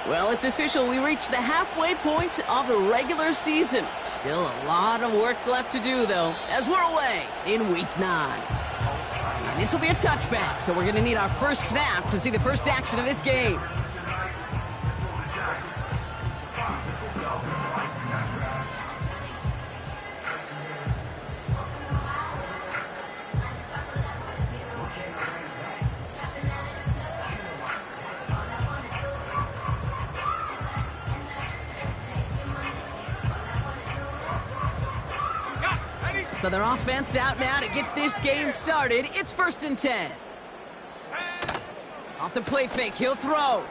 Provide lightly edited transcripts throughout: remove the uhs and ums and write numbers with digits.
Well, it's official. We reached the halfway point of the regular season. Still a lot of work left to do, though, as we're away in Week 9. And this will be a touchback, so we're going to need our first snap to see the first action of this game. So their offense out now to get this game started. It's 1st and 10. Off the play fake, he'll throw.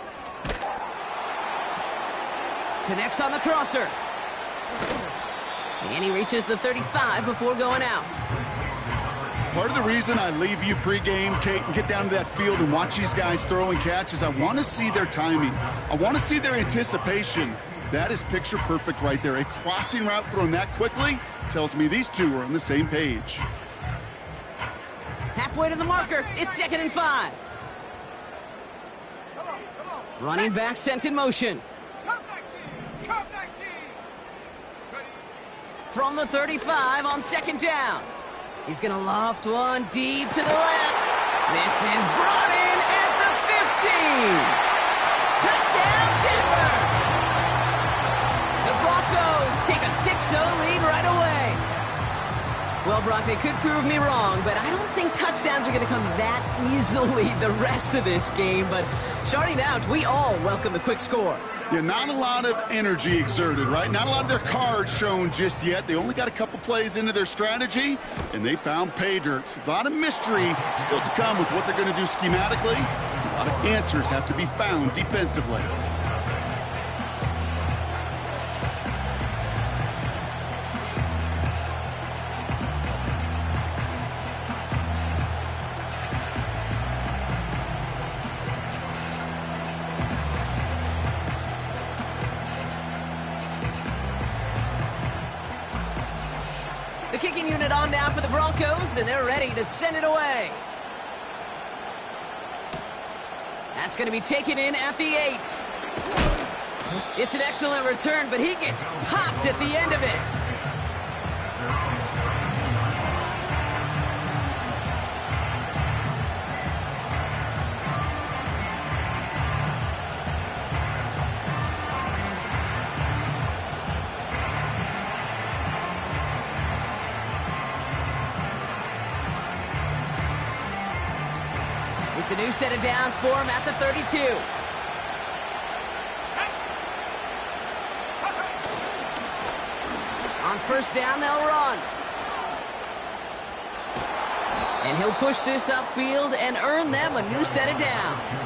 Connects on the crosser. And he reaches the 35 before going out. Part of the reason I leave you pregame, Kate, and get down to that field and watch these guys throw and catch is I want to see their timing. I want to see their anticipation. That is picture perfect right there. A crossing route thrown that quickly tells me these two are on the same page. Halfway to the marker. It's 2nd and 5. Running back sent in motion. From the 35 on 2nd down. He's going to loft one deep to the left. This is brought in at the 15. Touchdown, Denver. The Broncos take a 6-0 lead right away. Well, Brock, they could prove me wrong, but I don't think touchdowns are going to come that easily the rest of this game. But starting out, we all welcome the quick score. Yeah, not a lot of energy exerted, right? Not a lot of their cards shown just yet. They only got a couple plays into their strategy, and they found pay dirt. A lot of mystery still to come with what they're going to do schematically. A lot of answers have to be found defensively. The kicking unit on now for the Broncos, and they're ready to send it away. That's going to be taken in at the 8. It's an excellent return, but he gets popped at the end of it. It's a new set of downs for him at the 32. On 1st down, they'll run. And he'll push this upfield and earn them a new set of downs.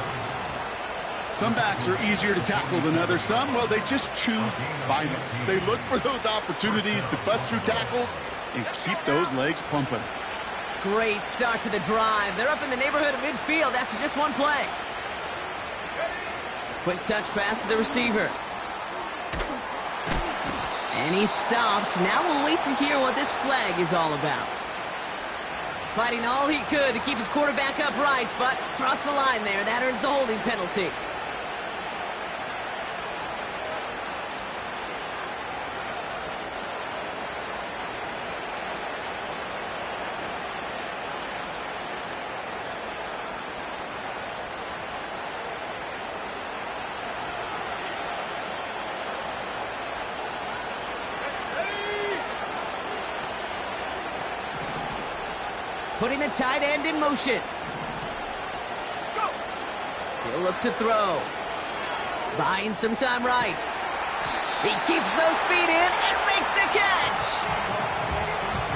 Some backs are easier to tackle than others. Some, well, they just choose violence. They look for those opportunities to bust through tackles and keep those legs pumping. Great start to the drive. They're up in the neighborhood of midfield after just one play. Quick touch pass to the receiver. And he's stopped. Now we'll wait to hear what this flag is all about. Fighting all he could to keep his quarterback upright, but crossed the line there. That earns the holding penalty. Putting the tight end in motion. He'll look to throw. Buying some time right. He keeps those feet in and makes the catch.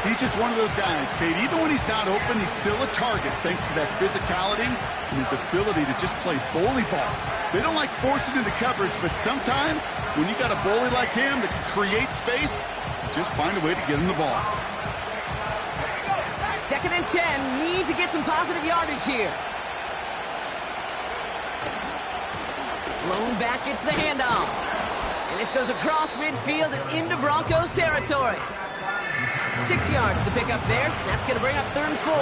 He's just one of those guys, Kate. Even when he's not open, he's still a target thanks to that physicality and his ability to just play bully ball. They don't like forcing into coverage, but sometimes when you got a bully like him that can create space, just find a way to get him the ball. 2nd and 10. Need to get some positive yardage here. Blown back gets the handoff. And this goes across midfield and into Broncos territory. 6 yards the pickup there. That's going to bring up 3rd and 4.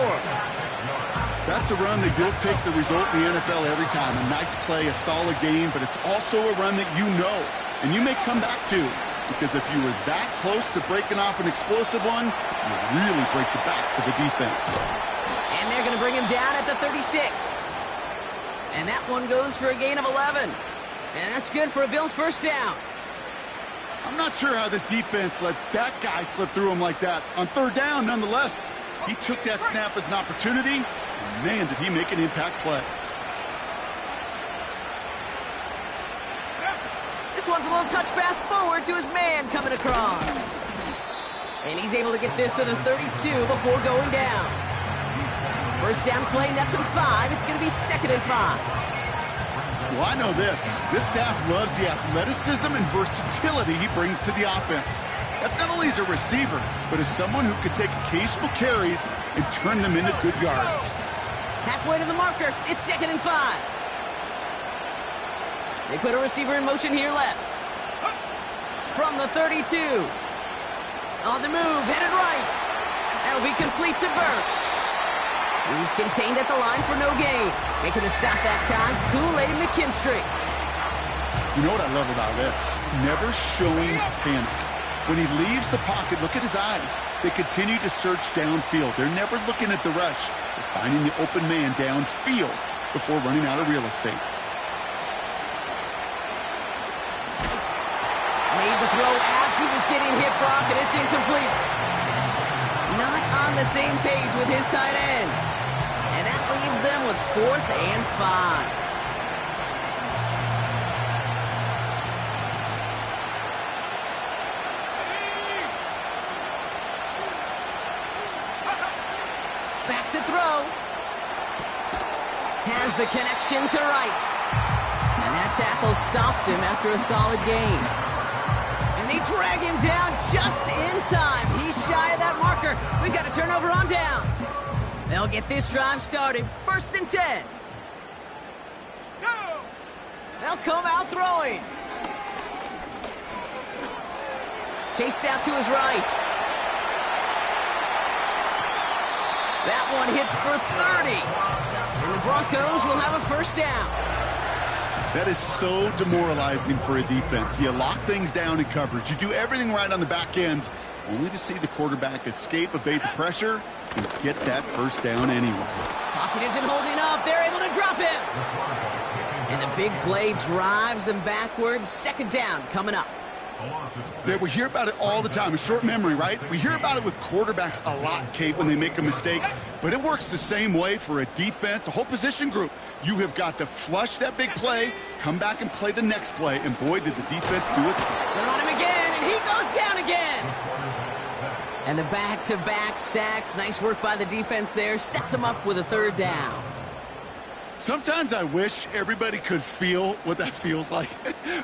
That's a run that you'll take the result in the NFL every time. A nice play, a solid game, but it's also a run that you know and you may come back to, because if you were that close to breaking off an explosive one, you really break the backs of the defense. And they're going to bring him down at the 36. And that one goes for a gain of 11. And that's good for a Bills first down. I'm not sure how this defense let that guy slip through him like that. On third down, nonetheless, he took that snap as an opportunity, and man, did he make an impact play. This one's a little touch pass forward to his man coming across. And he's able to get this to the 32 before going down. First down play, nets him 5. It's going to be 2nd and 5. Well, I know this. This staff loves the athleticism and versatility he brings to the offense. That's not only as a receiver, but as someone who could take occasional carries and turn them into good yards. Halfway to the marker, it's 2nd and 5. They put a receiver in motion here left. From the 32. On the move, headed right. That'll be complete to Burks. He's contained at the line for no gain. Making the stop that time, Kool-Aid McKinstry. You know what I love about this? Never showing panic. When he leaves the pocket, look at his eyes. They continue to search downfield. They're never looking at the rush. They're finding the open man downfield before running out of real estate. Made the throw as he was getting hit, Brock, and it's incomplete. Not on the same page with his tight end. And that leaves them with 4th and 5. Back to throw. Has the connection to right. And that tackle stops him after a solid gain. And they drag him down just in time. He's shy of that marker. We've got a turnover on downs. They'll get this drive started. 1st and 10. They'll come out throwing. Chased out to his right. That one hits for 30. And the Broncos will have a first down. That is so demoralizing for a defense. You lock things down in coverage. You do everything right on the back end, only to see the quarterback escape, evade the pressure, and get that first down anyway. Pocket isn't holding up. They're able to drop him. And the big play drives them backwards. 2nd down coming up. Yeah, we hear about it all the time. A short memory, right? We hear about it with quarterbacks a lot, Kate, when they make a mistake. But it works the same way for a defense, a whole position group. You have got to flush that big play, come back and play the next play. And boy, did the defense do it. They're on him again, and he goes down again. And the back-to-back sacks. Nice work by the defense there. Sets him up with a 3rd down. Sometimes I wish everybody could feel what that feels like.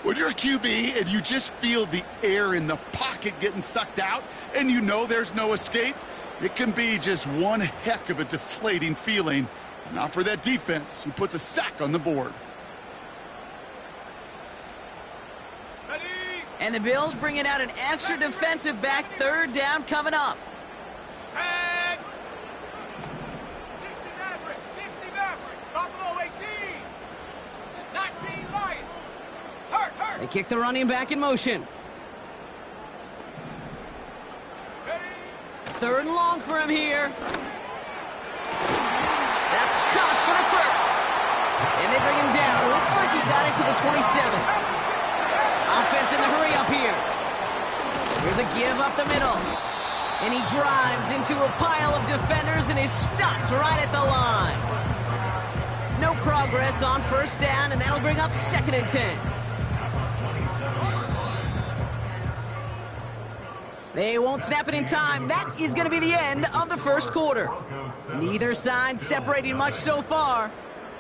When you're a QB and you just feel the air in the pocket getting sucked out and you know there's no escape, it can be just one heck of a deflating feeling. Not for that defense who puts a sack on the board. And the Bills bringing out an extra defensive back. 3rd down coming up. Set. 60 Maverick, 60 Maverick, Buffalo 18, 19 Lion. Hurt. They kick the running back in motion. Ready. 3rd and long for him here. That's caught for the first. And they bring him down. Looks like he got it to the 27. Offense in the hurry up here. Here's a give up the middle. And he drives into a pile of defenders and is stopped right at the line. No progress on 1st down, and that'll bring up 2nd and 10. They won't snap it in time. That is going to be the end of the 1st quarter. Neither side separating much so far.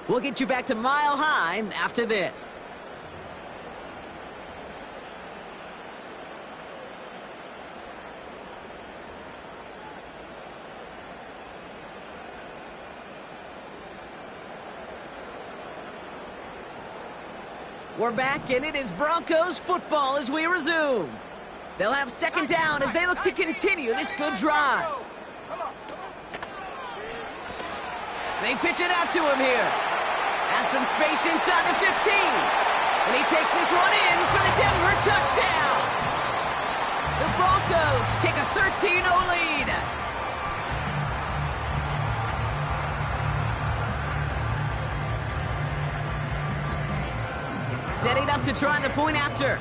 We'll get you back to Mile High after this. We're back, and it is Broncos football as we resume. They'll have 2nd down as they look to continue this good drive. They pitch it out to him here. Has some space inside the 15. And he takes this one in for the Denver touchdown. The Broncos take a 13-0 lead. Setting up to try the point after.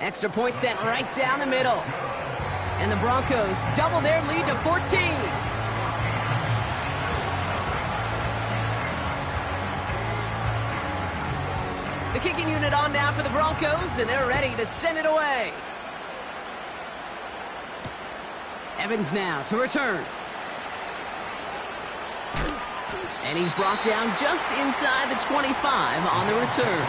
Extra point sent right down the middle. And the Broncos double their lead to 14. The kicking unit on now for the Broncos, and they're ready to send it away. Evans now to return. And he's brought down just inside the 25 on the return.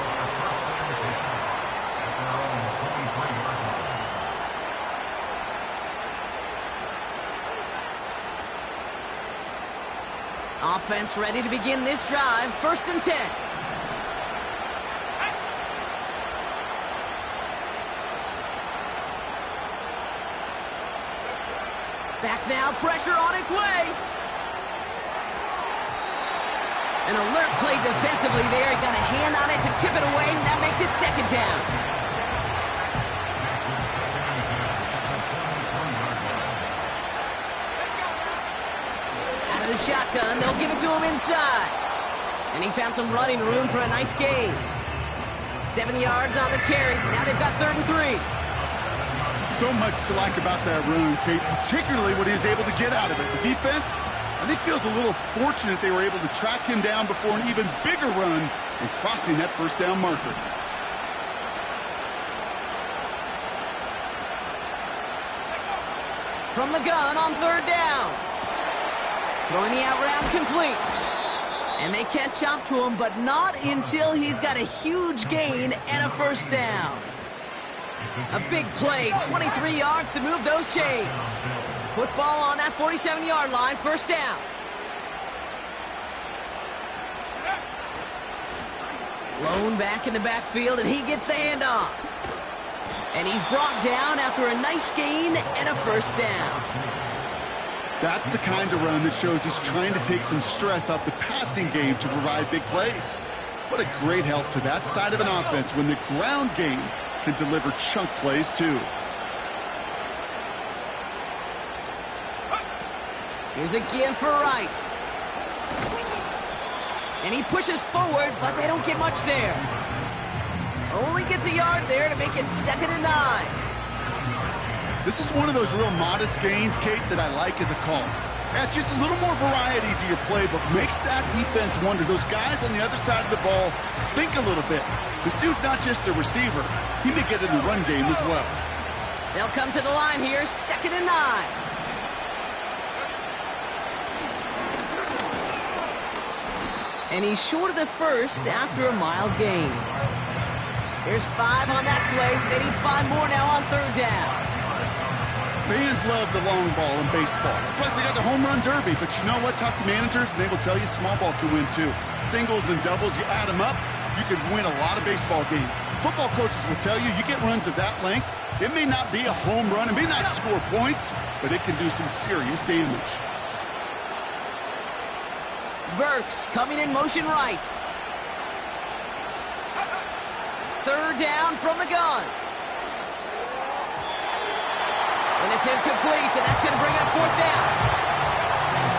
Offense ready to begin this drive. 1st and 10. Back now, pressure on its way. An alert play defensively there. He got a hand on it to tip it away, and that makes it 2nd down. Out of the shotgun, they'll give it to him inside. And he found some running room for a nice gain. 7 yards on the carry. Now they've got 3rd and 3. So much to like about that run, Kate, particularly what he was able to get out of it. The defense, I think, feels a little fortunate they were able to track him down before an even bigger run and crossing that 1st down marker. From the gun on 3rd down. Throwing the out route complete. And they catch up to him, but not until he's got a huge gain and a 1st down. A big play, 23 yards to move those chains. Football on that 47-yard line, 1st down. Lone back in the backfield, and he gets the handoff. And he's brought down after a nice gain and a 1st down. That's the kind of run that shows he's trying to take some stress off the passing game to provide big plays. What a great help to that side of an offense when the ground game can deliver chunk plays too. Here's a give for Wright. And he pushes forward, but they don't get much there. Only gets a yard there to make it 2nd and 9. This is one of those real modest gains, Kate, that I like as a call. Adds just a little more variety to your play, but makes that defense wonder. Those guys on the other side of the ball think a little bit. This dude's not just a receiver. He may get in the run game as well. They'll come to the line here, 2nd and 9. And he's short of the 1st after a mild gain. There's 5 on that play. They need 5 more now on 3rd down. Fans love the long ball in baseball. It's like they got the home run derby, but you know what? Talk to managers, and they will tell you small ball can win too. Singles and doubles, you add them up, you can win a lot of baseball games. Football coaches will tell you, you get runs of that length, it may not be a home run, it may not score points, but it can do some serious damage. Burks coming in motion right. 3rd down from the gun. And it's incomplete, and that's going to bring up 4th down.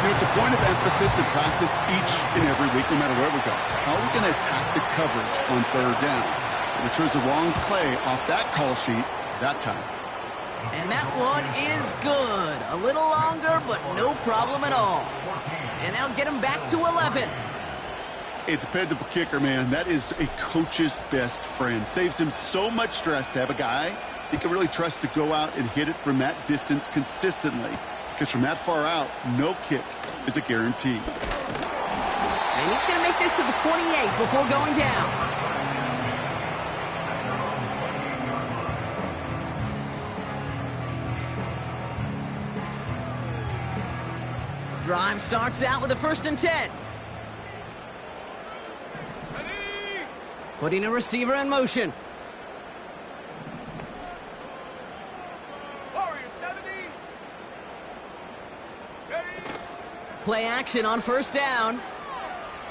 You know, it's a point of emphasis in practice each and every week, no matter where we go. How are we going to attack the coverage on 3rd down? We chose the wrong play off that call sheet that time. And that one is good. A little longer, but no problem at all. And that'll get him back to 11. A dependable kicker, man. That is a coach's best friend. Saves him so much stress to have a guy he can really trust to go out and hit it from that distance consistently. Because from that far out, no kick is a guarantee. And he's going to make this to the 28 before going down. Drive starts out with a 1st and 10. Ready? Putting a receiver in motion. Warrior 70. Play action on first down.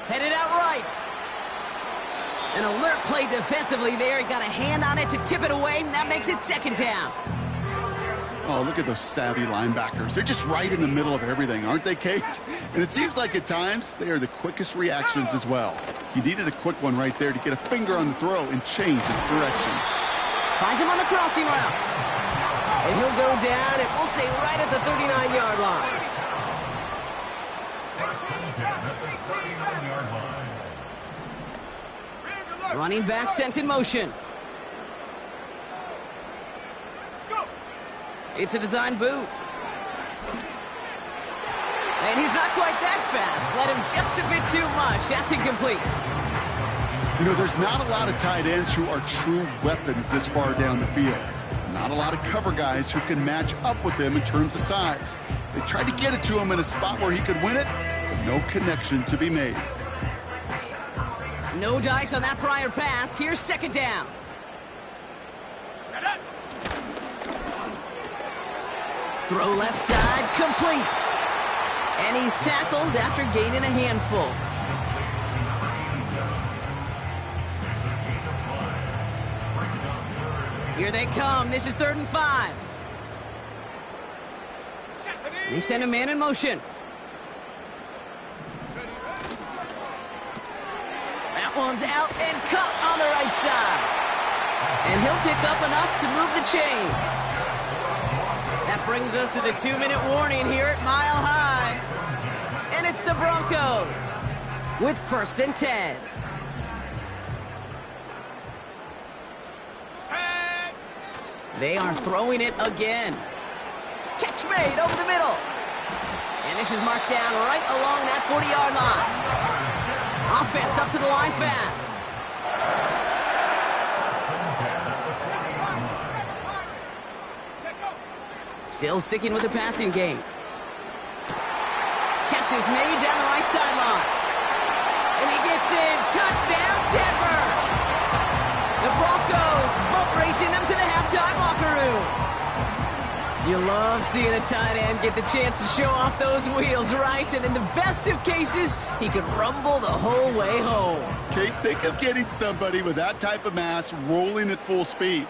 Headed out right. An alert play defensively there. He got a hand on it to tip it away, and that makes it second down. Oh, look at those savvy linebackers. They're just right in the middle of everything, aren't they, Kate? And it seems like at times they are the quickest reactions as well. He needed a quick one right there to get a finger on the throw and change his direction. Finds him on the crossing route. And he'll go down, and we'll say right at the 39-yard line. Running back sent in motion. It's a design boot. And he's not quite that fast. Let him just a bit too much. That's incomplete. You know, there's not a lot of tight ends who are true weapons this far down the field. Not a lot of cover guys who can match up with him in terms of size. They tried to get it to him in a spot where he could win it, but no connection to be made. No dice on that prior pass. Here's second down. Throw left side, complete. And he's tackled after gaining a handful. Here they come. This is 3rd and 5. They send a man in motion. That one's out and cut on the right side. And he'll pick up enough to move the chains. That brings us to the 2-minute warning here at Mile High. And it's the Broncos with 1st and 10. They are throwing it again. Catch made over the middle. And this is marked down right along that 40-yard line. Offense up to the line fast. Still sticking with the passing game. Catch is made down the right sideline. And he gets in. Touchdown, Denver. The Broncos boat racing them to the halftime locker room. You love seeing a tight end get the chance to show off those wheels, right? And in the best of cases, he could rumble the whole way home. Kate, think of getting somebody with that type of mass rolling at full speed.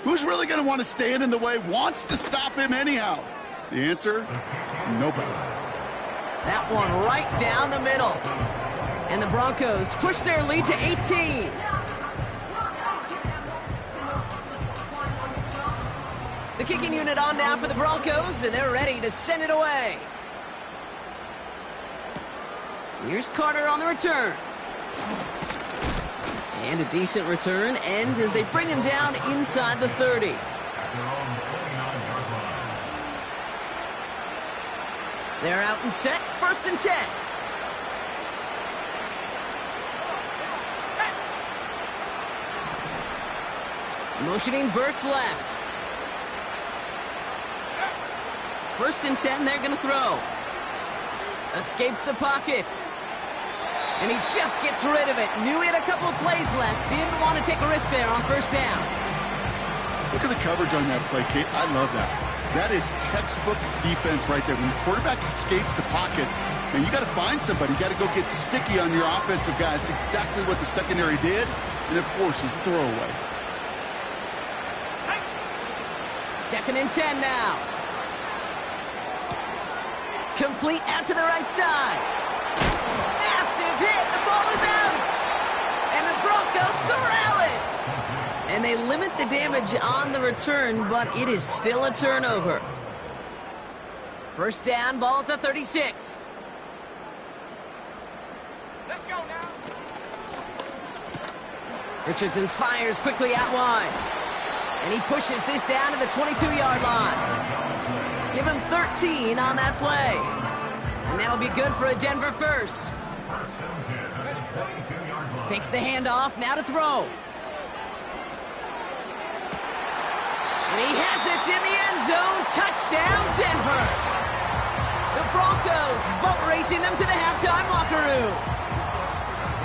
Who's really going to want to stand in the way, wants to stop him anyhow? The answer, nobody. That one right down the middle. And the Broncos push their lead to 18. The kicking unit on now for the Broncos, and they're ready to send it away. Here's Carter on the return. And a decent return ends as they bring him down inside the 30. They're out and set, 1st and 10. Motioning Burks left. 1st and 10, they're going to throw. Escapes the pocket. And he just gets rid of it. Knew he had a couple of plays left. Didn't want to take a risk there on 1st down. Look at the coverage on that play, Kate. I love that. That is textbook defense right there. When the quarterback escapes the pocket, and you got to find somebody. You got to go get sticky on your offensive guy. It's exactly what the secondary did, and it forces the throwaway. 2nd and 10 now. Complete out to the right side. Massive hit. The ball is out. And the Broncos corral it. And they limit the damage on the return, but it is still a turnover. 1st down, ball at the 36. Let's go now. Richardson fires quickly out wide. And he pushes this down to the 22-yard line. Give him 13 on that play. And that'll be good for a Denver first. Fakes the handoff, now to throw. And he has it in the end zone. Touchdown, Denver. The Broncos boat racing them to the halftime locker room.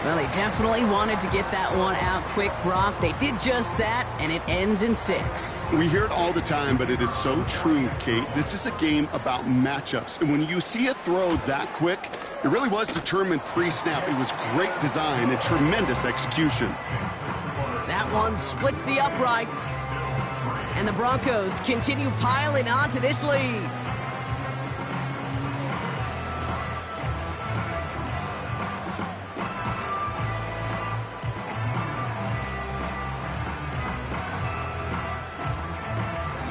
Well, they definitely wanted to get that one out quick, Brock. They did just that, and it ends in 6. We hear it all the time, but it is so true, Kate. This is a game about matchups. And when you see a throw that quick, it really was determined pre-snap. It was great design and tremendous execution. That one splits the uprights. And the Broncos continue piling onto this lead.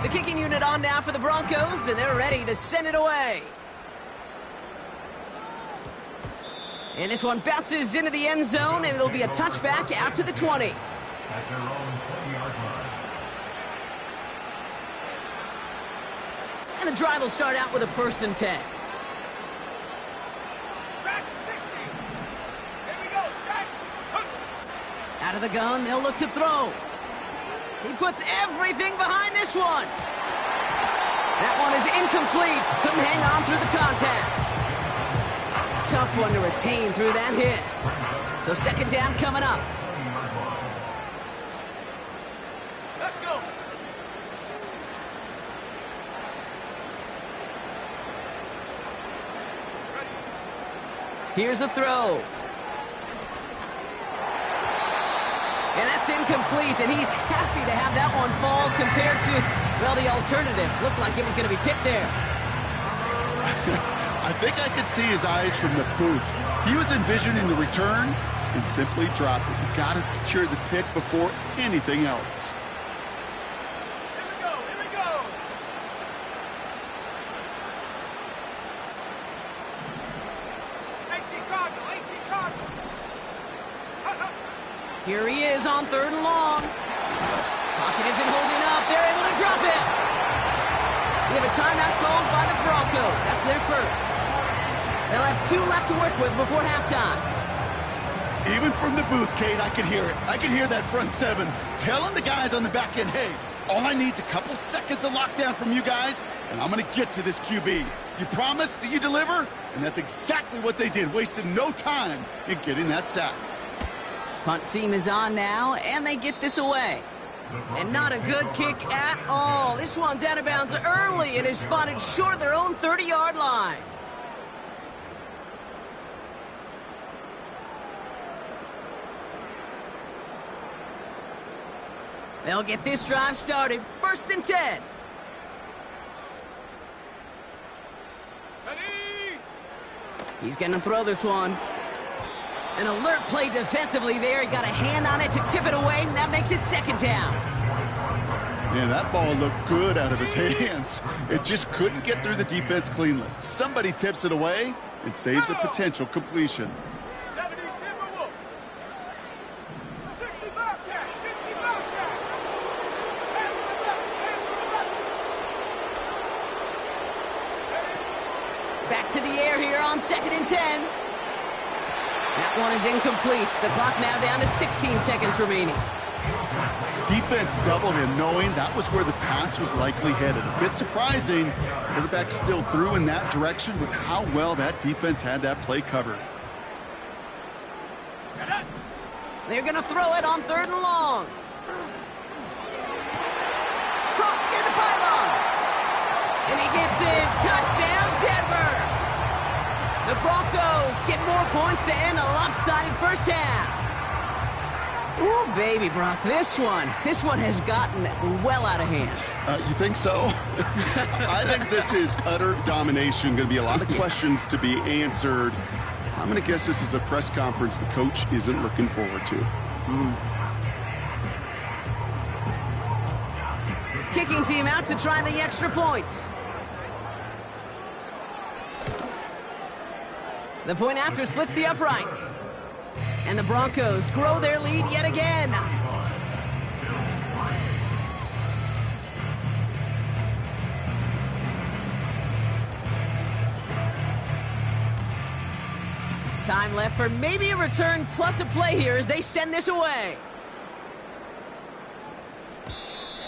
The kicking unit on now for the Broncos, and they're ready to send it away. And this one bounces into the end zone, and it'll be a touchback out to the 20. At their own 20-yard line. And the drive will start out with a 1st and 10. Track 60. Here we go, set. Out of the gun, they'll look to throw. He puts everything behind this one. That one is incomplete. Couldn't hang on through the contact. Tough one to retain through that hit. So 2nd down coming up. Let's go. Here's a throw. And that's incomplete, and he's happy to have that one fall compared to, well, the alternative. Looked like it was going to be picked there. I think I could see his eyes from the booth. He was envisioning the return and simply dropped it. You got to secure the pick before anything else. Here we go, here we go. Cardinal. Here he is on 3rd and long. Pocket isn't holding up. They're able to drop it. We have a timeout called by the Broncos. That's their first. They'll have 2 left to work with before halftime. Even from the booth, Kate, I could hear it. I could hear that front 7 telling the guys on the back end, hey, all I need is a couple seconds of lockdown from you guys, and I'm going to get to this QB. You promise that you deliver? And that's exactly what they did, wasted no time in getting that sack. Punt team is on now, and they get this away. And not a good kick at all. This one's out of bounds early and is spotted short of their own 30-yard line. They'll get this drive started. 1st and 10. Ready? He's going to throw this one. An alert play defensively there. He got a hand on it to tip it away, and that makes it 2nd down. Yeah, that ball looked good out of his hands. It just couldn't get through the defense cleanly. Somebody tips it away and saves a potential completion. 70 Timberwolves. 60 Bobcat. 60 Bobcat. Back to the air here on 2nd and 10. That one is incomplete. The clock now down to 16 seconds remaining. Defense doubled him, knowing that was where the pass was likely headed. A bit surprising. Quarterback still threw in that direction with how well that defense had that play covered. They're going to throw it on 3rd and long. Caught near the pylon. And he gets in. Touchdown, Denver. The Broncos get more points to end a lopsided 1st half. Ooh, baby, Brock, this one has gotten well out of hand. You think so? I think this is utter domination. Going to be a lot of questions to be answered. I'm going to guess this is a press conference the coach isn't looking forward to. Kicking team out to try the extra point. The point after splits the uprights. And the Broncos grow their lead yet again. Time left for maybe a return plus a play here as they send this away.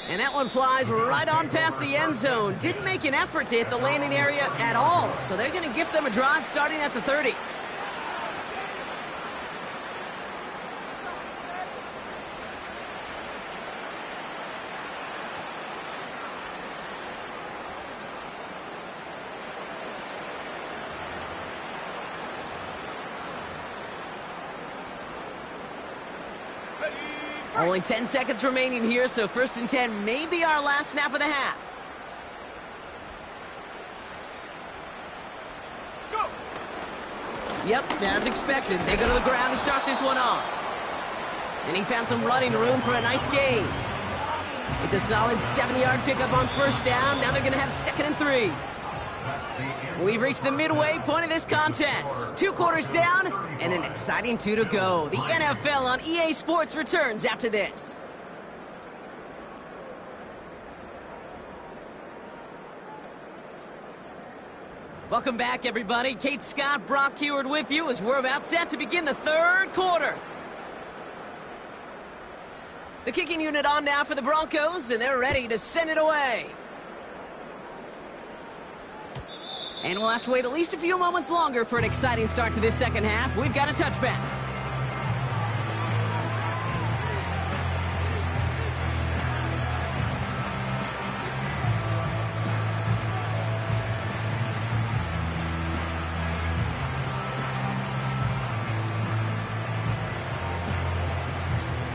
And that one flies right on past the end zone. Didn't make an effort to hit the landing area at all. So they're going to gift them a drive starting at the 30. Only 10 seconds remaining here, so 1st and 10 may be our last snap of the half. Yep, as expected, they go to the ground to start this one off. And he found some running room for a nice gain. It's a solid 7-yard pickup on 1st down. Now they're going to have 2nd and 3. We've reached the midway point of this contest. 2 quarters down and an exciting 2 to go. The NFL on EA Sports returns after this. Welcome back, everybody. Kate Scott, Brock Heward with you as we're about set to begin the 3rd quarter. The kicking unit on now for the Broncos, and they're ready to send it away. And we'll have to wait at least a few moments longer for an exciting start to this 2nd half. We've got a touchback.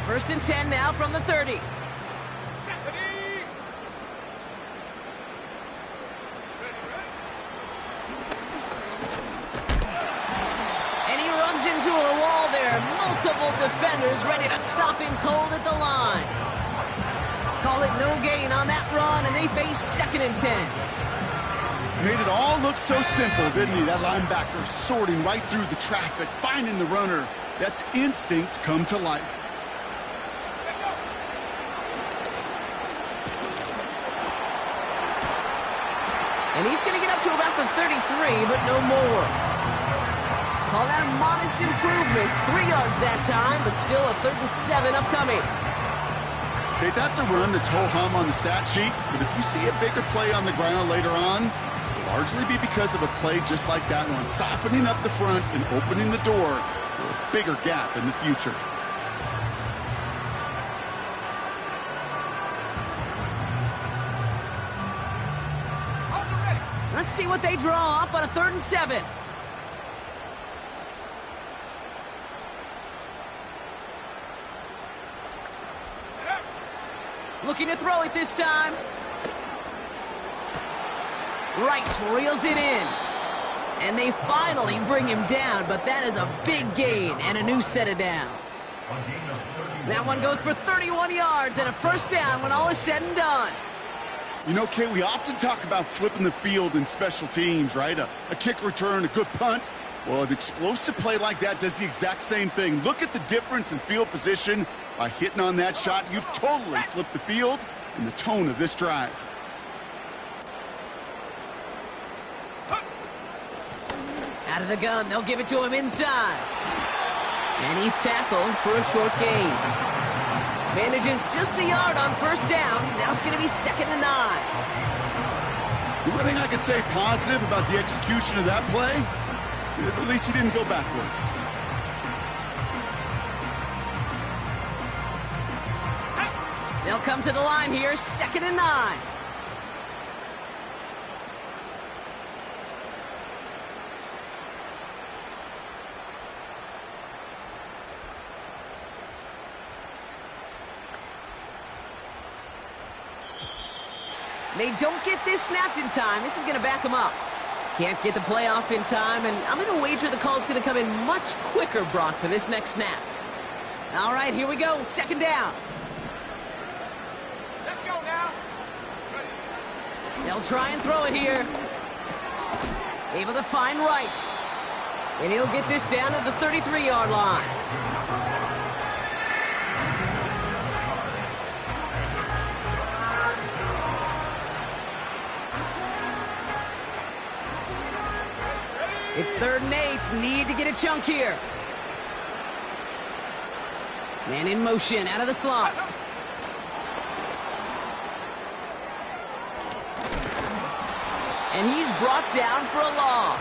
First and 10 now from the 30. Into a wall there. Multiple defenders ready to stop him cold at the line. Call it no gain on that run, and they face 2nd and 10. Made it all look so simple, didn't he? That linebacker sorting right through the traffic, finding the runner. That's instincts come to life. And he's going to get up to about the 33, but no more. Call that a modest improvement. 3 yards that time, but still a 3rd and 7 upcoming. Okay, that's a run that's ho-hum on the stat sheet, but if you see a bigger play on the ground later on, it'll largely be because of a play just like that one, softening up the front and opening the door for a bigger gap in the future. Let's see what they draw up on a 3rd and 7. Looking to throw it this time. Wright reels it in. And they finally bring him down, but that is a big gain and a new set of downs. That one goes for 31 yards and a 1st down when all is said and done. You know, Kay, we often talk about flipping the field in special teams, right? A kick return, a good punt. Well, an explosive play like that does the exact same thing. Look at the difference in field position. By hitting on that shot, you've totally flipped the field and the tone of this drive. Out of the gun, they'll give it to him inside. And he's tackled for a short gain. Manages just a yard on 1st down. Now it's going to be 2nd and 9. The only thing I can say positive about the execution of that play is at least he didn't go backwards. They'll come to the line here, 2nd and 9. They don't get this snapped in time. This is going to back them up. Can't get the play off in time, and I'm going to wager the call is going to come in much quicker, Brock, for this next snap. All right, here we go. 2nd down. Let's go now. They'll try and throw it here. Able to find Wright. And he'll get this down to the 33-yard line. It's 3rd and 8. Need to get a chunk here. Man in motion, out of the slot. And he's brought down for a loss.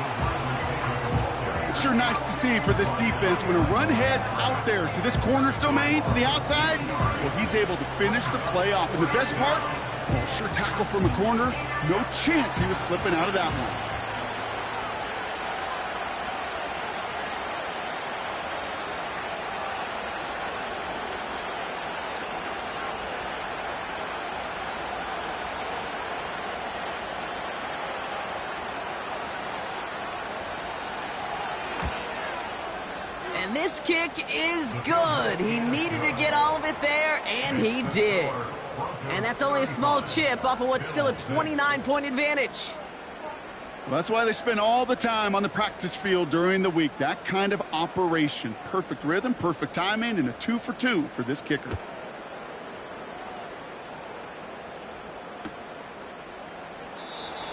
It's sure nice to see for this defense when a run heads out there to this corner's domain, to the outside, well, he's able to finish the play off. And the best part, well, sure tackle from a corner. No chance he was slipping out of that one. And this kick is good. He needed to get all of it there, and he did. And that's only a small chip off of what's still a 29-point advantage. Well, that's why they spend all the time on the practice field during the week. That kind of operation. Perfect rhythm, perfect timing, and a 2 for 2 for this kicker.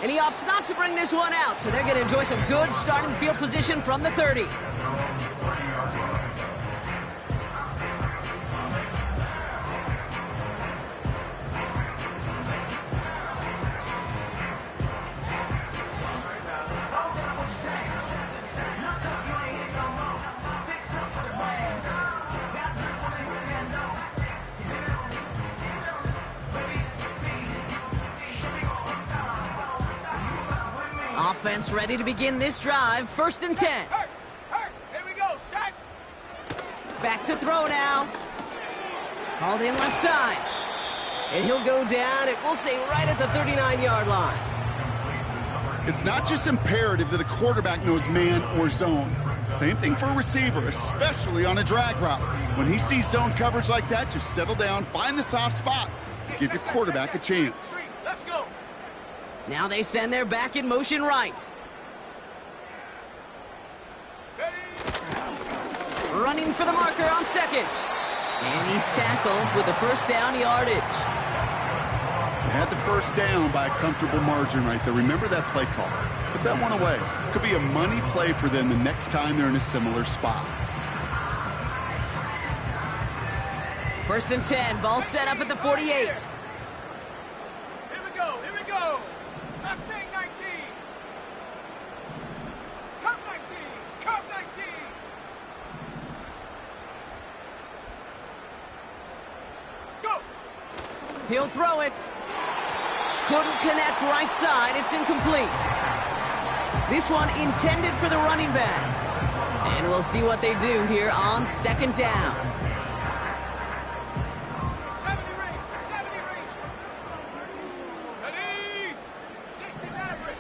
And he opts not to bring this one out, so they're going to enjoy some good starting field position from the 30. Offense ready to begin this drive. 1st and 10. Hurt. Here we go, sack. Back to throw now. Hauled in left side. And he'll go down, we'll say right at the 39-yard line. It's not just imperative that a quarterback knows man or zone. Same thing for a receiver, especially on a drag route. When he sees zone coverage like that, just settle down, find the soft spot, give your quarterback a chance. Let's go. Now they send their back in motion right. Running for the marker on 2nd. And he's tackled with the 1st down yardage. They had the 1st down by a comfortable margin right there. Remember that play call. Put that one away. Could be a money play for them the next time they're in a similar spot. 1st and 10. Ball set up at the 48. Here we go. Mustang 19. Cup 19. Go. He'll throw it. Couldn't connect right side. It's incomplete. This one intended for the running back. And we'll see what they do here on 2nd down. 70 range. Ready. 60 Maverick.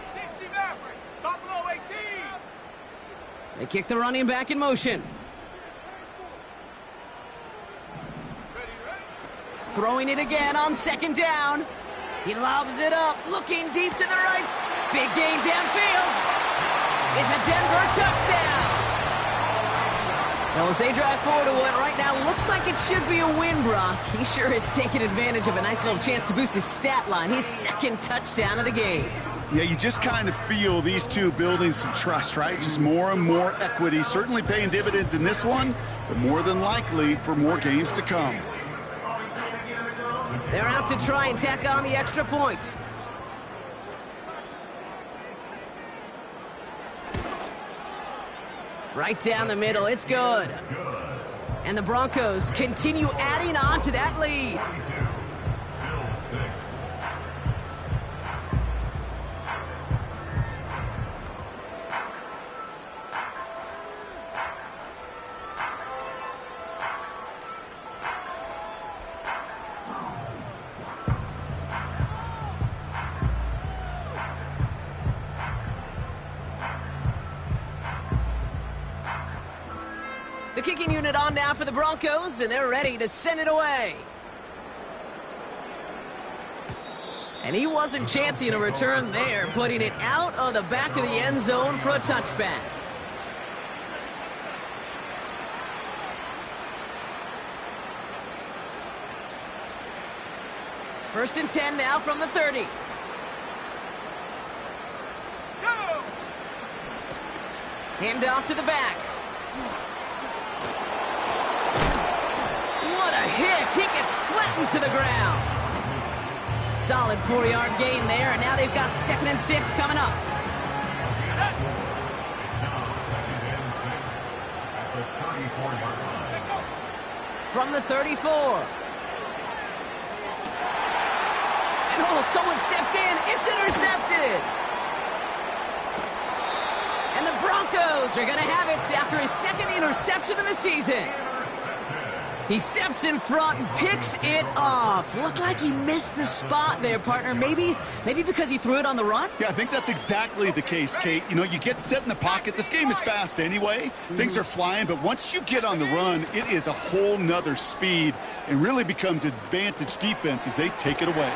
Stop below 18. They kick the running back in motion. Ready. Throwing it again on 2nd down. He lobs it up, looking deep to the right. Big gain downfield. It's a Denver touchdown. Well, as they drive forward to what right now looks like it should be a win, Brock, he sure has taken advantage of a nice little chance to boost his stat line. His 2nd touchdown of the game. Yeah, you just kind of feel these two building some trust, right? Just more and more equity. Certainly paying dividends in this one, but more than likely for more games to come. They're out to try and tack on the extra point. Right down the middle, it's good. And the Broncos continue adding on to that lead. The kicking unit on now for the Broncos, and they're ready to send it away. And he wasn't chancing a return there, putting it out of the back of the end zone for a touchback. First and 10 now from the 30. Go. Hand off to the back. What a hit! He gets flattened to the ground. Solid 4-yard gain there, and now they've got 2nd and 6 coming up. From the 34. And oh, someone stepped in. It's intercepted. And the Broncos are going to have it after his 2nd interception of the season. He steps in front and picks it off. Looked like he missed the spot there, partner. Maybe because he threw it on the run? Yeah, I think that's exactly the case, Kate. You know, you get set in the pocket. This game is fast anyway. Things are flying, but once you get on the run, it is a whole nother speed and really becomes advantage defense as they take it away.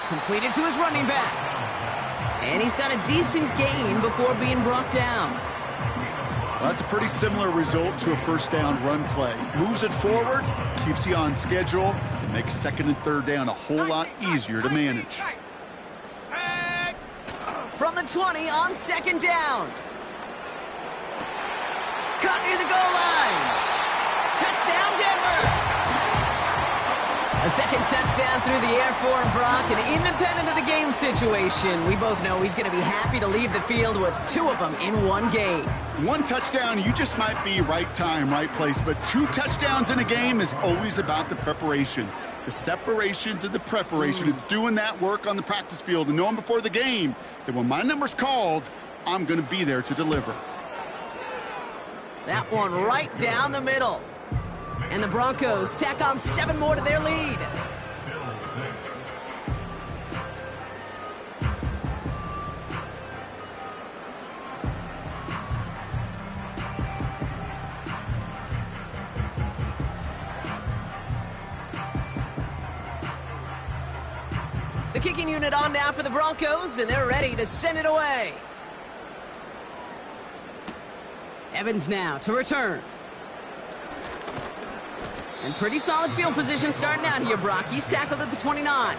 Completed to his running back. And he's got a decent gain before being brought down. Well, that's a pretty similar result to a first down run play. Moves it forward, keeps you on schedule, and makes second and third down a whole lot easier to manage. From the 20 on second down. Cut near the goal line. Touchdown, Denver. A second touchdown through the air for him, Brock, and independent of the game situation, we both know he's going to be happy to leave the field with 2 of them in one game. 1 touchdown, you just might be right time, right place, but 2 touchdowns in a game is always about the preparation. The separations and the preparation. It's doing that work on the practice field and knowing before the game that when my number's called, I'm going to be there to deliver. That one right down the middle. And the Broncos tack on 7 more to their lead. The kicking unit on now for the Broncos, and they're ready to send it away. Evans now to return. And pretty solid field position starting out here, Brock. He's tackled at the 29.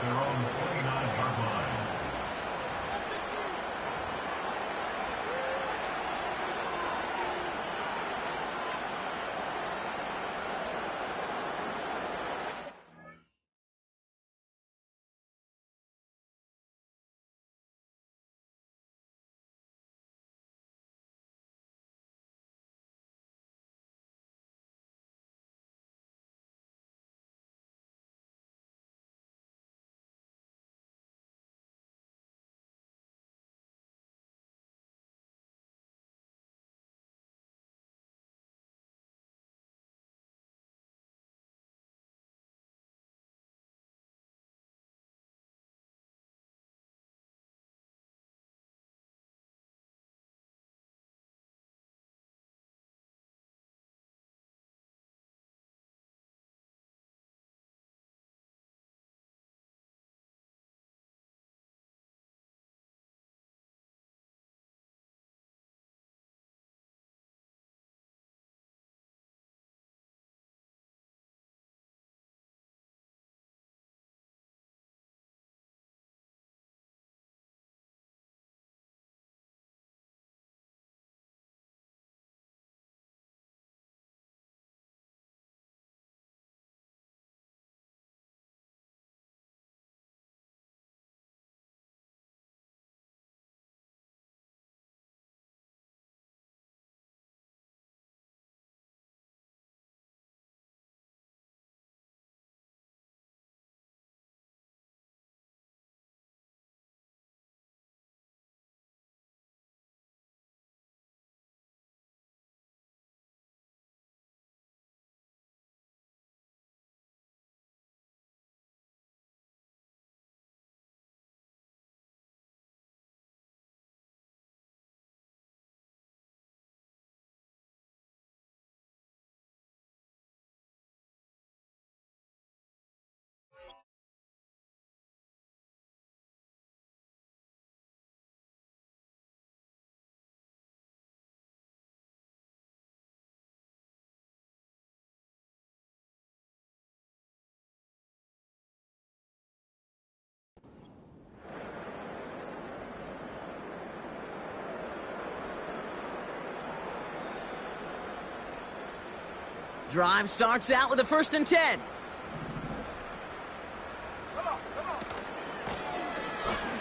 Drive starts out with a 1st and 10.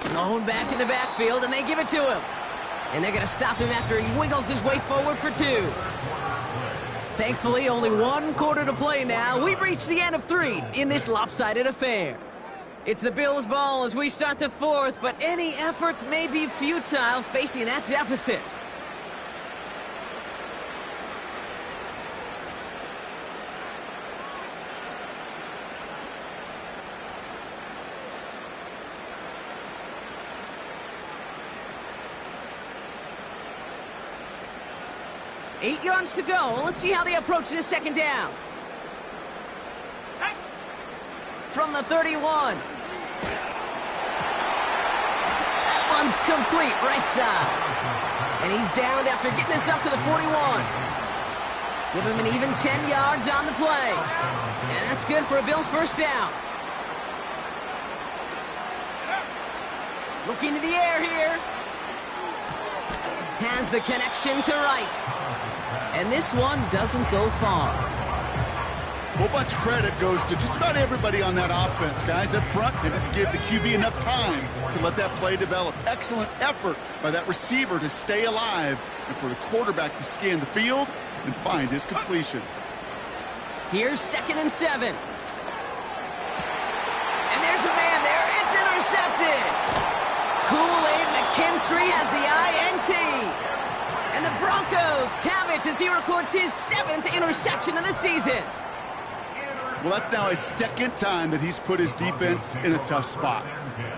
Thrown back in the backfield, and they give it to him. And they're going to stop him after he wiggles his way forward for 2. Thankfully, only 1 quarter to play now. We've reached the end of 3 in this lopsided affair. It's the Bills' ball as we start the 4th, but any efforts may be futile facing that deficit. 8 yards to go. Let's see how they approach this second down. From the 31. That one's complete, right side. And he's downed after getting this up to the 41. Give him an even 10 yards on the play. And that's good for a Bills first down. Looking to the air here. Has the connection to right. And this one doesn't go far. A whole bunch of credit goes to just about everybody on that offense. Guys up front, they didn't give the QB enough time to let that play develop. Excellent effort by that receiver to stay alive and for the quarterback to scan the field and find his completion. Here's 2nd and 7. And there's a man there. It's intercepted. Kool-Aid McKinstry has the INT. And the Broncos have it as he records his 7th interception of the season. Well, that's now his 2nd time that he's put his defense in a tough spot.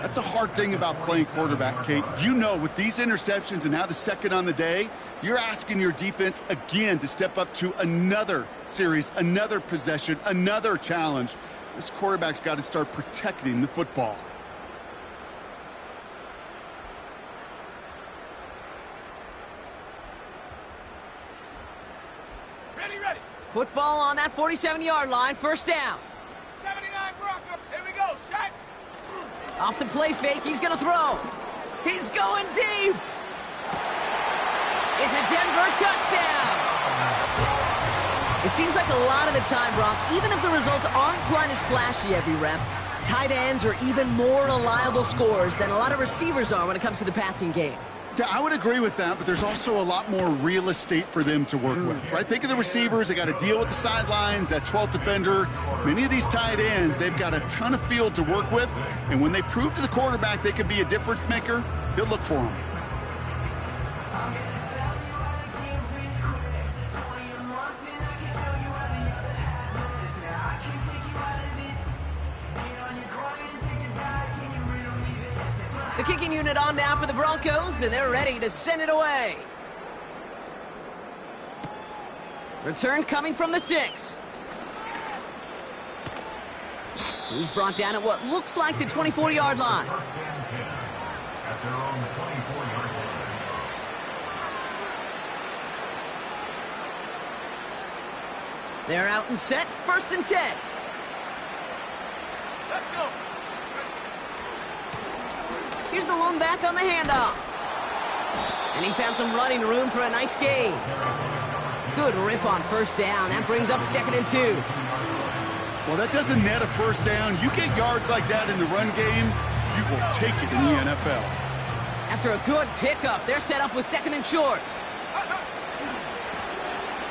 That's a hard thing about playing quarterback, Kate. You know, with these interceptions and now the 2nd on the day, you're asking your defense again to step up to another series, another possession, another challenge. This quarterback's got to start protecting the football. Ready. Football on that 47-yard line, first down. 79 Broncos. Here we go. Set. Off the play fake, he's going to throw. He's going deep. It's a Denver touchdown. It seems like a lot of the time, Brock, even if the results aren't quite as flashy every rep, tight ends are even more reliable scorers than a lot of receivers are when it comes to the passing game. Yeah, I would agree with that, but there's also a lot more real estate for them to work with, right? Think of the receivers. They got to deal with the sidelines, that 12th defender. Many of these tight ends, they've got a ton of field to work with, and when they prove to the quarterback they can be a difference maker, he'll look for them. The kicking unit on now for the Broncos, and they're ready to send it away. Return coming from the 6. He's brought down at what looks like the 24-yard line. At their own 24-yard line. They're out and set, 1st and 10. Let's go. Here's the lone back on the handoff. And he found some running room for a nice gain. Good rip on first down. That brings up 2nd and 2. Well, that doesn't net a first down. You get yards like that in the run game, you will take it in the NFL. After a good pickup, they're set up with 2nd and short.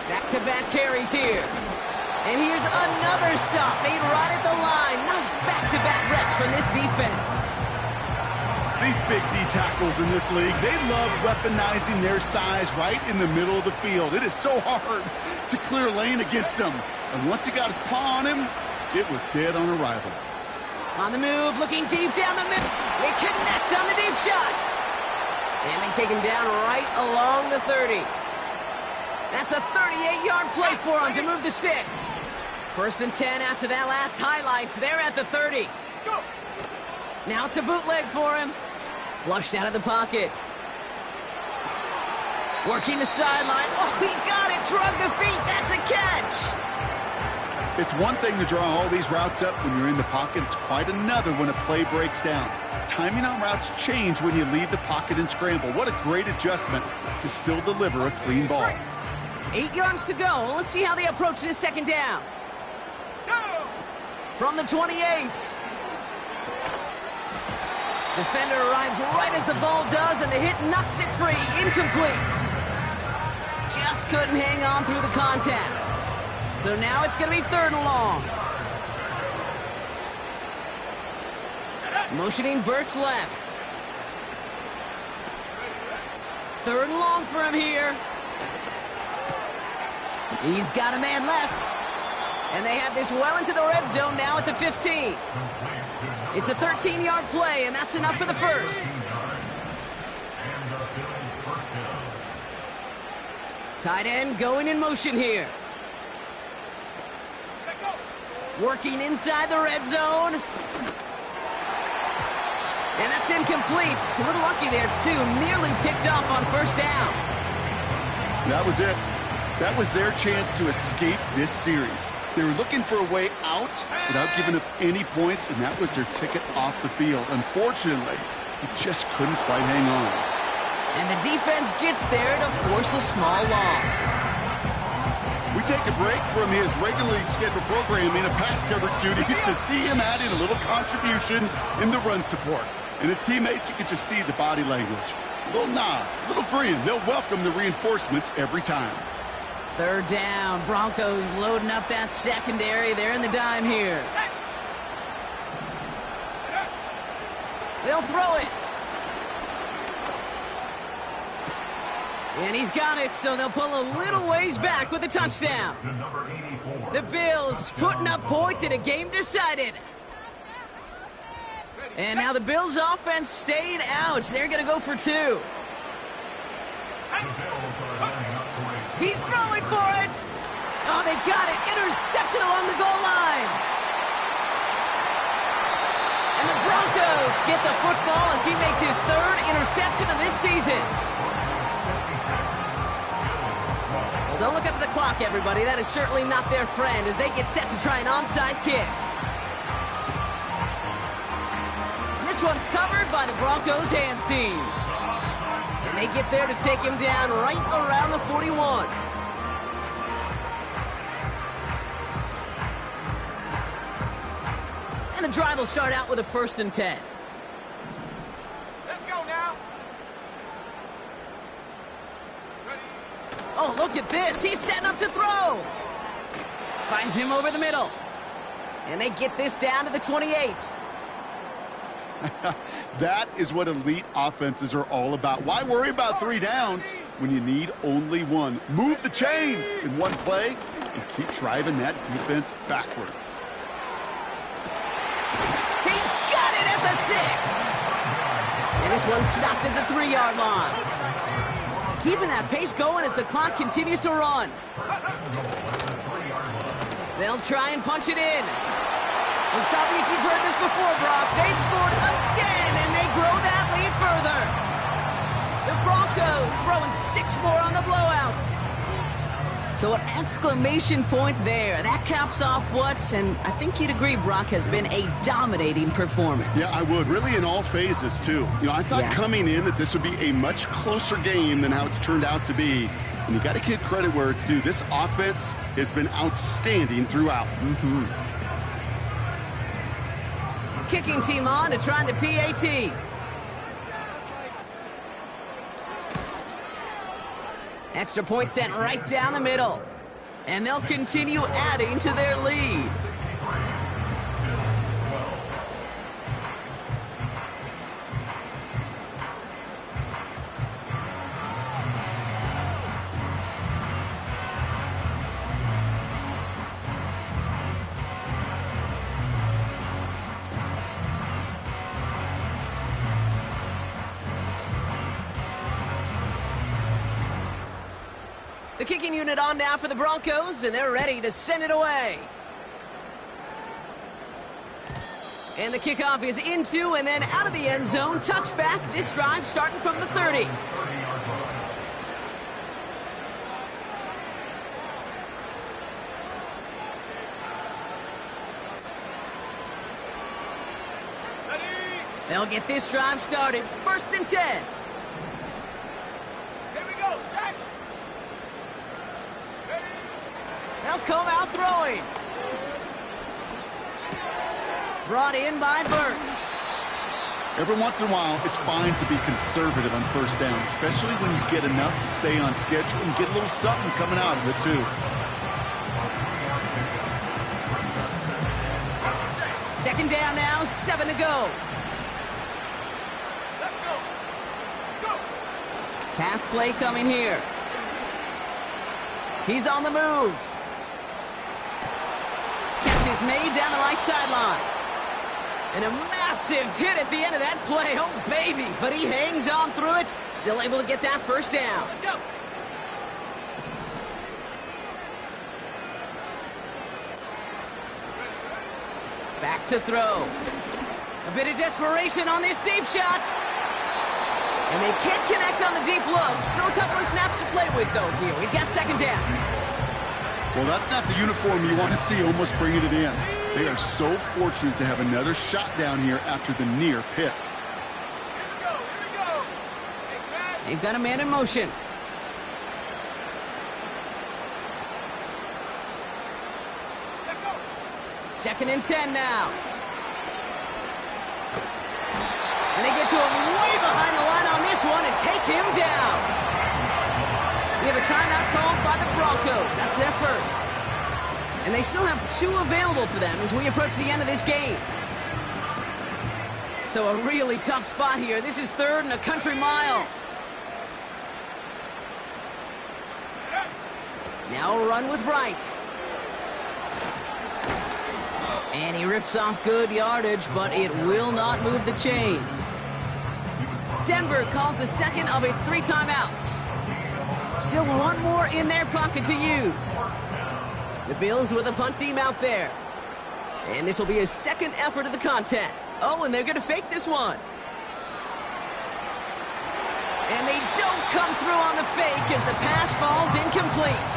Back-to-back carries here. And here's another stop made right at the line. Nice back-to-back reps from this defense. These big D tackles in this league, they love weaponizing their size right in the middle of the field. It is so hard to clear lane against them. And once he got his paw on him, it was dead on arrival. On the move, looking deep down the middle. They connect on the deep shot. And they take him down right along the 30. That's a 38-yard play for him to move the sticks. 1st and 10 after that last highlights. They're at the 30. Go. Now it's a bootleg for him. Flushed out of the pocket. Working the sideline. Oh, he got it. Drug the feet. That's a catch. It's one thing to draw all these routes up when you're in the pocket. It's quite another when a play breaks down. Timing on routes change when you leave the pocket and scramble. What a great adjustment to still deliver a clean ball. 8 yards to go. Let's see how they approach this second down. Go. From the 28. Defender arrives right as the ball does, and the hit knocks it free. Incomplete. Just couldn't hang on through the contact. So now it's going to be 3rd and long. Motioning Burks left. 3rd and long for him here. He's got a man left. And they have this well into the red zone now at the 15. It's a 13-yard play, and that's enough for the first. And the Bills' first down. 3 Tight end going in motion here. Set, go. Working inside the red zone. And that's incomplete. A little lucky there, too. Nearly picked off on first down. That was it. That was their chance to escape this series. They were looking for a way out without giving up any points, and that was their ticket off the field. Unfortunately, he just couldn't quite hang on. And the defense gets there to force a small loss. We take a break from his regularly scheduled programming of pass coverage duties to see him add in a little contribution in the run support. And his teammates, you can just see the body language. A little nod, a little grin. They'll welcome the reinforcements every time. Third down. Broncos loading up that secondary. They're in the dime here. They'll throw it. And he's got it, so they'll pull a little ways back with a touchdown. The Bills putting up points in a game decided. And now the Bills offense staying out. They're going to go for two. He's throwing for it. Oh, they got it. Intercepted along the goal line. And the Broncos get the football as he makes his third interception of this season. Well, don't look up at the clock, everybody. That is certainly not their friend as they get set to try an onside kick. And this one's covered by the Broncos hands team. And they get there to take him down right around the 41. And the drive will start out with a 1st and 10. Let's go now. Ready? Oh, look at this. He's setting up to throw. Finds him over the middle. And they get this down to the 28. That is what elite offenses are all about. Why worry about 3 downs when you need only one? Move the chains in one play and keep driving that defense backwards. He's got it at the 6. And this one's stopped at the 3-yard line. Keeping that pace going as the clock continues to run. They'll try and punch it in. And stop me if you've heard this before, Brock. They've scored again, and they grow that lead further. The Broncos throwing 6 more on the blowout. So an exclamation point there. That caps off what, and I think you'd agree, Brock, has been a dominating performance. Yeah, I would. Really in all phases, too. You know, I thought coming in that this would be a much closer game than how it's turned out to be. And you got to give credit where it's due. This offense has been outstanding throughout. Kicking team on to try the PAT. Extra point sent right down the middle. And they'll continue adding to their lead. The kicking unit on now for the Broncos, and they're ready to send it away. And the kickoff is into and then out of the end zone. Touchback, this drive starting from the 30. They'll get this drive started. 1st and 10. Here we go, set. They'll come out throwing. Brought in by Burks. Every once in a while, it's fine to be conservative on 1st down, especially when you get enough to stay on schedule and get a little something coming out of it, too. Second down now, 7 to go. Let's go. Go. Pass play coming here. He's on the move. Catch is made down the right sideline. And a massive hit at the end of that play. Oh, baby. But he hangs on through it. Still able to get that 1st down. Go. Back to throw. A bit of desperation on this deep shot. And they can't connect on the deep look. Still a couple of snaps to play with, though, here. We've got second down. Well, that's not the uniform you want to see almost bringing it in. They are so fortunate to have another shot down here after the near pick. Here we go. Hey, Smash. They've got a man in motion. Let go. 2nd and 10 now. And they get to him way behind the line on this one and take him down. We have a timeout called by the Broncos. That's their first. And they still have 2 available for them as we approach the end of this game. So a really tough spot here. This is 3rd and a country mile. Now a run with Wright. And he rips off good yardage, but it will not move the chains. Denver calls the second of its 3 timeouts. Still 1 more in their pocket to use. The Bills with a punt team out there. And this will be his 2nd effort of the contest. Oh, and they're going to fake this one. And they don't come through on the fake as the pass falls incomplete.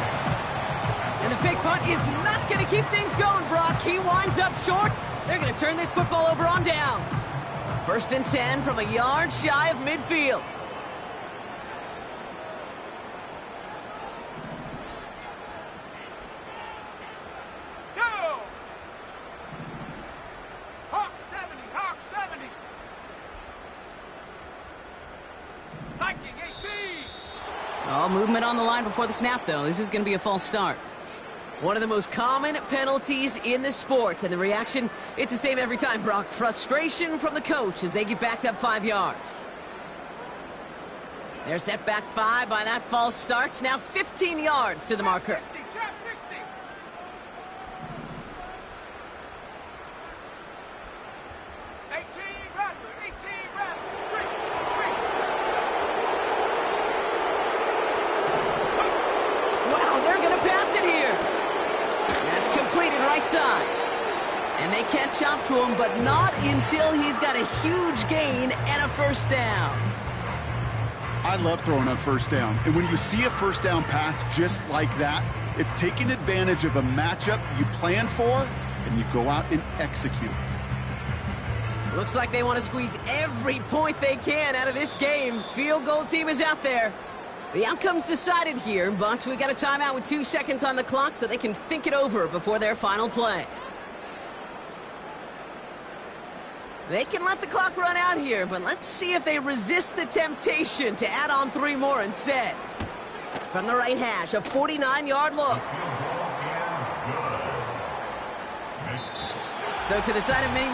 And the fake punt is not going to keep things going, Brock. He winds up short. They're going to turn this football over on downs. 1st and 10 from a yard shy of midfield. Go! Hawk 70, Hawk 70. Viking 18. Oh, movement on the line before the snap, though. This is going to be a false start. One of the most common penalties in the sport, and the reaction, it's the same every time, Brock. Frustration from the coach as they get backed up 5 yards. They're set back 5 by that false start. Now 15 yards to the marker. 60, trap 60. Wow, they're going to pass it here. That's completed right side. And they catch up to him, but not until he's got a huge gain and a first down. I love throwing on first down. And when you see a first down pass just like that, it's taking advantage of a matchup you plan for, and you go out and execute. Looks like they want to squeeze every point they can out of this game. Field goal team is out there. The outcome's decided here, but we got a timeout with 2 seconds on the clock so they can think it over before their final play. They can let the clock run out here, but let's see if they resist the temptation to add on 3 more instead. From the right hash, a 49-yard look. So to the side of me.